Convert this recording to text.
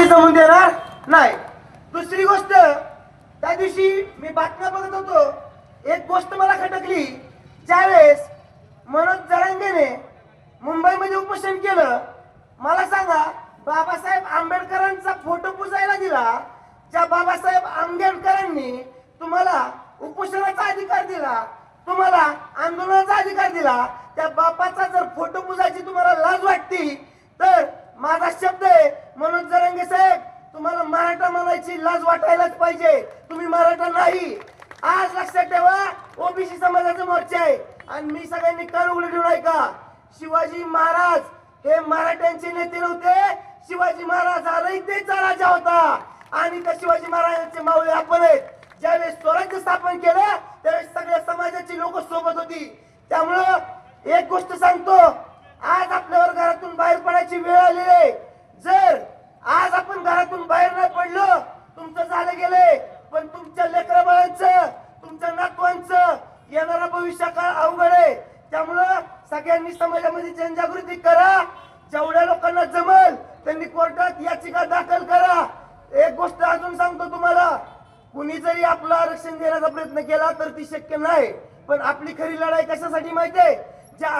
जमून देणार नाही। दुसरी गोष्ट, त्या दिवशी मी बातम्या बघत होतो, एक गोष्ट मला खटकली। ज्यावेळेस मनोज जरांगेने मुंबईमध्ये उपोषण केलं, मला सांगा, बाबासाहेब आंबेडकरांचा फोटो पुजायला दिला, ज्या बाबासाहेब आंबेडकरांनी तुम्हाला उपोषणाचा अधिकार दिला, तुम्हाला आंदोलनाचा अधिकार दिला, त्या बापाचा जर फोटो पुजायची तुम्हाला लाज वाटती, तर माझा शब्द आहे, मनोज जरांगे साहेब, तुम्हाला मराठा म्हणायची लाज वाटायलाच पाहिजे। तुम्ही मराठा नाही। आज लक्षात ठेवा, ओबीसी समाजाचा मोर्चा आहे आणि मी सगळ्यांनी कान उघडे ठेवून ऐका, शिवाजी महाराज हे मराठ्यांचे नेते नव्हते। शिवाजी महाराज हा रयतेचा राजा होता आणि त्या शिवाजी महाराजांचे मावळे आपण आहेत। ज्यावेळेस स्वराज्य स्थापन केलं त्यावेळेस सगळ्या समाजाची लोक सोबत होती। त्यामुळं एक गोष्ट सांगतो, आज आपल्यावर घरातून बाहेर पडायची वेळ आलेली आहे। जर आज आपण घरातून बाहेर नाही पडलो, तुमचं झालं गेलंय, पण तुमच्या लेकराबाळांचं, तुमच्या नातवांचं येणारा भविष्यकाळ अवघड आहे। त्यामुळं सगळ्यांनी समाजामध्ये जनजागृती करा। जेवढ्या लोकांना जमल त्यांनी कोर्टात याचिका दाखल करा। एक गोष्ट अजून सांगतो तुम्हाला, कुणी जरी आपलं आरक्षण देण्याचा प्रयत्न केला तर ती शक्य नाही, पण आपली खरी लढाई कशासाठी माहितीये, ज्या